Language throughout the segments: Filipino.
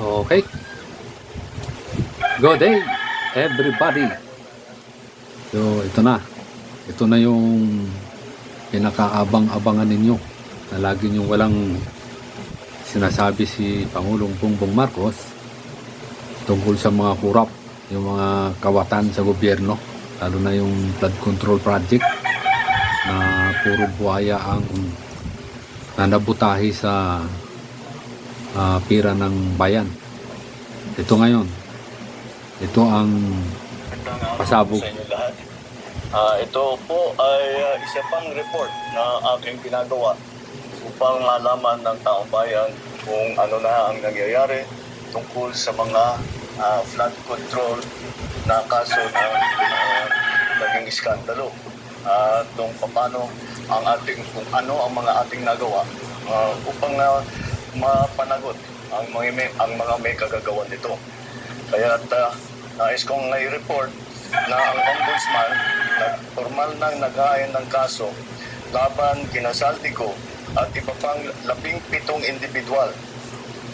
Okay, good day everybody. So ito na. Ito na yung pinakaabang-abangan ninyo na lagi nyo walang sinasabi si Pangulong Bongbong Marcos tungkol sa mga kurap, yung mga kawatan sa gobyerno, lalo na yung flood control project na puro buhaya ang nanabutahi sa pira ng bayan. Ito ngayon, ito ang pasabog. Sa inyo lahat. Ito po ay isa pang report na aking ginagawa upang malaman ng taong bayan kung ano na ang nangyayari tungkol sa mga flood control na kaso na naging iskandalo. Kung paano ang ating, kung ano ang mga ating nagawa upang mapanagot ang mga may kagagawan nito. Kaya nais kong i-report na ang ombudsman formal nang nag-aayos ng kaso laban kina Saldico at iba pang 17 individual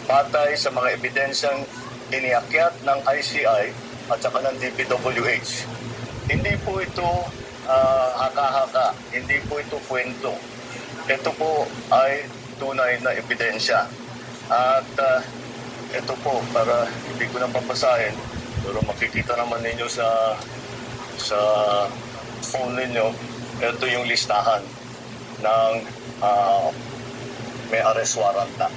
patay sa mga ebidensyang iniakyat ng ICI at saka ng DPWH. Hindi po ito haka-haka, hindi po ito kwento. Ito po ay tunay na ebidensya. At ito po, para hindi ko nang papasahin, pero makikita naman ninyo sa phone ninyo, ito yung listahan ng may arrest warrant na.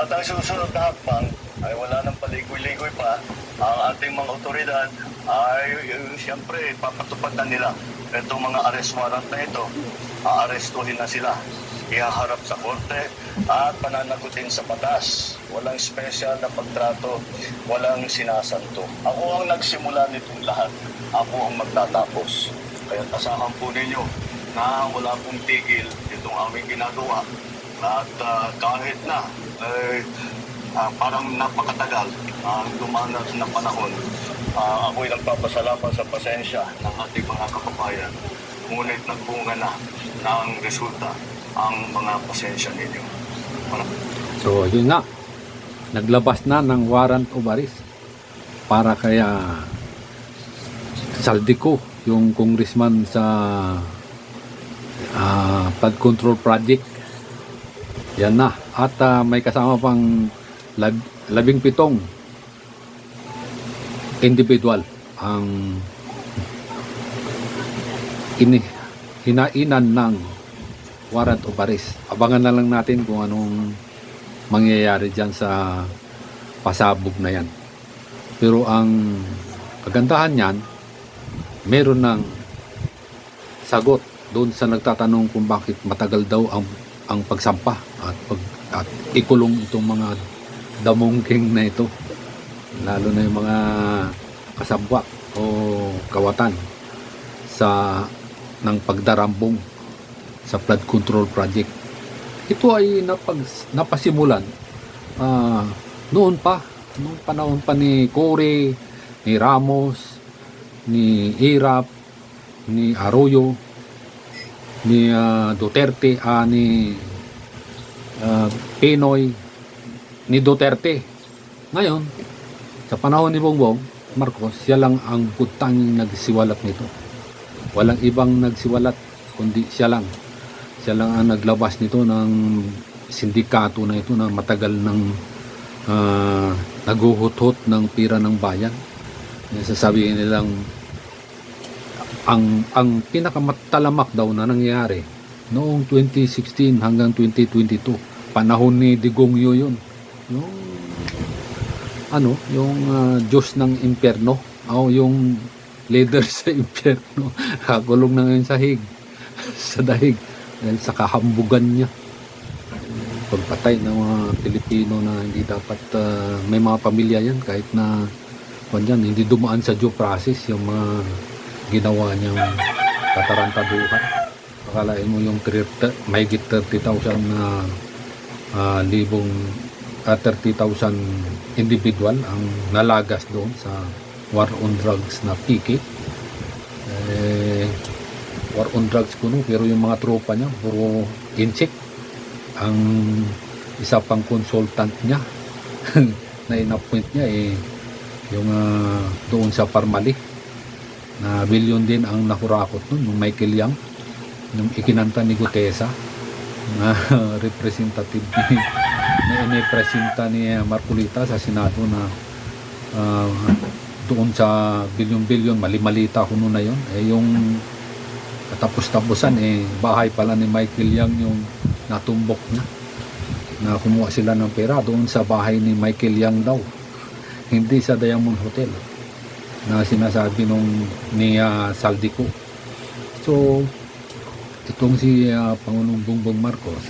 At ang susunod na hakbang ay wala nang paligoy-ligoy pa. Ang ating mga otoridad ay siyempre papatupad na nila itong mga arrest warrant na ito. Aarestuhin na sila, ihaharap sa korte at pananagutin sa batas. Walang special na pagtrato, walang sinasanto. Ako ang nagsimula nitong lahat. Ako ang magtatapos. Kaya asahan po ninyo na wala pong tigil itong aming ginagawa. At kahit na parang napakatagal ang dumanas na panahon, ako'y nagpapasalamat sa pasensya ng ating mga kababayan. Ngunit nagbunga na ng resulta ang mga pasensya ninyo. So yun nga, naglabas na ng warrant of arrest para kaya Saldico, yung congressman sa flood control project. Yan na. At may kasama pang 17 individual ang hinainan ng warrant of arrest. Abangan na lang natin kung anong mangyayari dyan sa pasabog na yan. Pero ang kagandahan niyan, meron ng sagot doon sa nagtatanong kung bakit matagal daw ang pagsampa at ikulong itong mga damongking na ito, lalo na yung mga kasabwat o kawatan ng pagdarambong sa flood control project. Ito ay napasimulan noong panahon pa ni Cory, ni Ramos, ni Irap, ni Arroyo, ni Duterte, ni Pinoy, ni Duterte. Ngayon, sa panahon ni Bongbong Marcos, siya lang ang putanging nagsiwalat nito. Walang ibang nagsiwalat kundi siya lang. Siya lang ang naglabas nito ng sindikato na ito na matagal ng naguhutot ng pira ng bayan. Sasabihin nilang ang pinakamatalamak daw na nangyari noong 2016 hanggang 2022, panahon ni Digongyo yun. Yung Diyos ng impyerno, yung leader sa impyerno, kakulong na ngayon sa dahig dahil sa kahambugan niya, pagpatay ng mga Pilipino na hindi dapat, may mga pamilya yan kahit na hindi dumaan sa due process yung mga ginawa niyang katarantaduhan. Akalain mo yung mahigit 30,000 na 30,000 individual ang nalagas doon sa war on drugs na piki. War on drugs kuno, pero yung mga tropa niya puro insect. Ang isa pang consultant niya na in-appoint niya yung doon sa Parmali na bilyon din ang nakurakot nun, yung Michael Yang, yung ikinanta ni Gutesa na representative na inipresenta ni Marcolita sa Senado na doon sa bilyon-bilyon, mali-malita ko noon na yun, yung katapos-tapusan bahay pala ni Michael Yang yung natumbok na kumuha sila ng pera doon sa bahay ni Michael Yang daw, hindi sa Diamond Hotel na sinasabi ni Saldico. So itong si Pangulong Bongbong Marcos,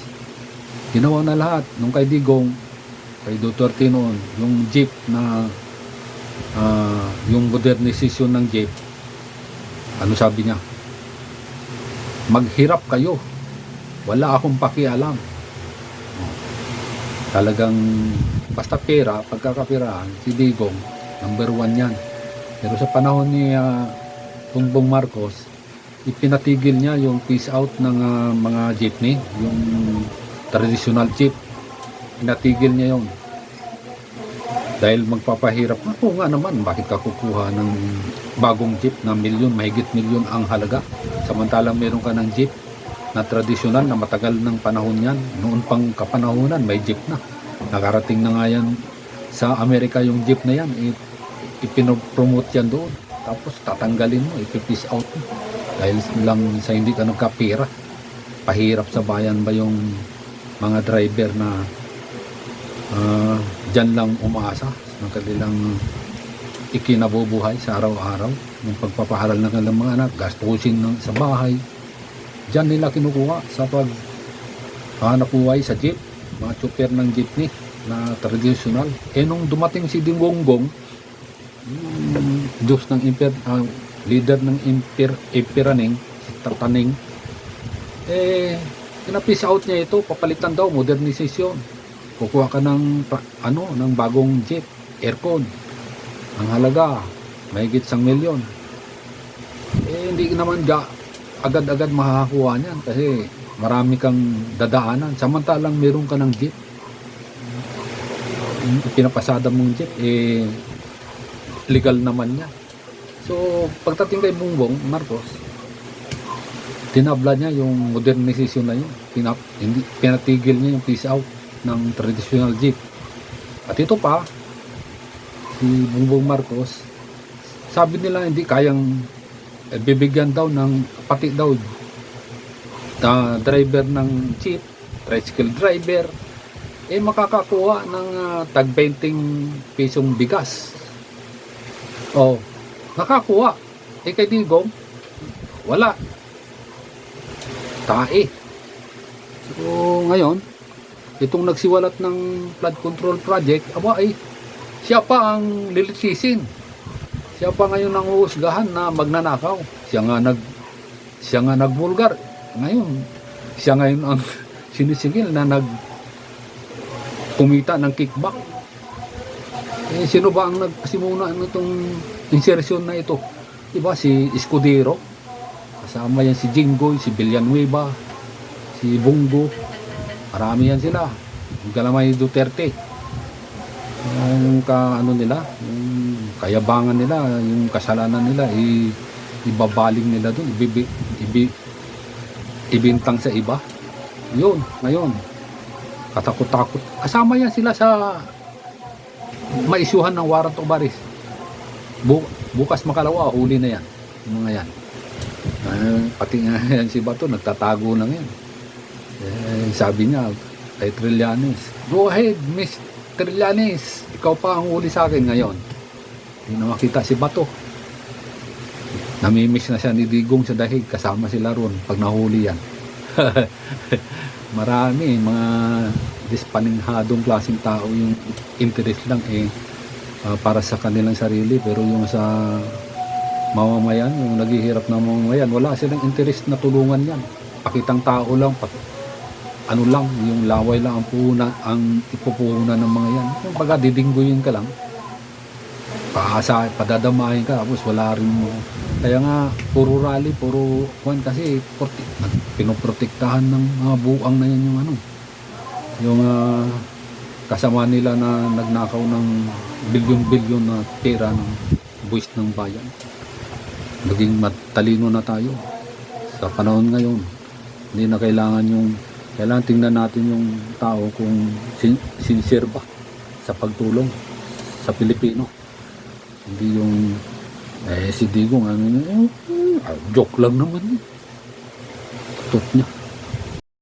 ginawa na lahat nung kay Digong, kay Duterte noon, yung jeep na yung modernization ng jeep, ano sabi niya, maghirap kayo, wala akong pakialam. Talagang basta pera, pagkakapirahan, si Digong number 1 yan. Pero sa panahon ni Bongbong Marcos, ipinatigil niya yung peace out ng mga jeepney, yung traditional jeep, pinatigil niya yon dahil magpapahirap. Ako nga naman, bakit ka kukuha ng bagong jeep na mahigit milyon ang halaga, samantalang meron ka ng jeep na traditional na matagal ng panahon yan, noon pang kapanahonan may jeep na, nakarating na nga yan sa Amerika yung jeep na yan, ipinopromote yan doon, tapos tatanggalin mo, ipipiece out mo dahil lang sa hindi ka nagkapira. Pahirap sa bayan ba yung mga driver na dyan lang umaasa ng kanilang ikinabubuhay sa araw-araw, yung pagpapaharal ng kanilang mga anak, gastusin sa bahay, dyan nila kinukuha sa paghanap buhay sa jeep, mga chopper ng jeepney na traditional. Nung dumating si Dingonggong, Diyos ng leader ng Imperaning, si Tataning, pinapis out niya ito, papalitan daw, modernization. Kukuha ka ng bagong jeep, aircon, ang halaga mahigit 1 milyon. Hindi naman agad-agad makakakuha niyan kasi marami kang dadaanan, samantalang meron ka ng jeep, pinapasada mong jeep, legal naman niya. So pagdating kay Bongbong Marcos, tinabla niya yung modernization na yun, pinatigil niya yung peace out ng traditional jeep. At ito pa, si Bongbong Marcos, sabi nila hindi kayang bibigyan daw ng pati daw driver ng jeep, tricycle driver, makakakuha ng tag 20 pisong bigas. Nakakuha. Kay Digong, wala. Tae. So ngayon, itong nagsiwalat ng flood control project, siya pa ang lilitisin. Siya pa ngayon ang uusgahan na magnanakaw. Siya nga nagvulgar. Ngayon, siya ngayon ang sinisigil na kumita ng kickback. Sino ba ang nagpasimuna nitong insertion na ito? Diba si Escudero, kasama yan si Jinggoy, si Villanueva, si Bongo, marami yan sila. Yung Galamay Duterte, yung yung kayabangan nila, yung kasalanan nila, ibabaling nila doon, ibintang sa iba. Yun, ngayon, katakot-takot. Kasama yan sila sa maisyuhan ng warrant of arrest. Bukas makalawa, huli na yan. Yung mga yan. Pati nga yan si Bato, nagtatago na yan. Sabi niya kay Trillanes, go ahead, Miss Trillanes, ikaw pa ang huli sa akin ngayon. Hindi na makita si Bato. Namimiss na siya ni Digong sa dahig, kasama sila ron pag nahuli yan. Marami, mga dispaninghadong klaseng tao, yung interest lang para sa kanilang sarili, pero yung sa mamamayan, yung naghihirap na mamamayan, wala silang interest na tulungan yan. Pakitang tao lang, yung laway lang ang ipupuhunan ng mga yan. Yung pagka didingguyin ka lang, padadamahin ka, tapos wala rin mo. Kaya nga, puro rally, puro kwan, kasi pinoprotektahan ng mga buang na yan yung kasama nila na nagnakaw ng bilyon-bilyon na pera ng buwis ng bayan. Naging matalino na tayo sa panahon ngayon. Hindi na kailangan tingnan natin yung tao kung sincere ba sa pagtulong sa Pilipino. Hindi yung si Digong joke lang naman. Tutok niya.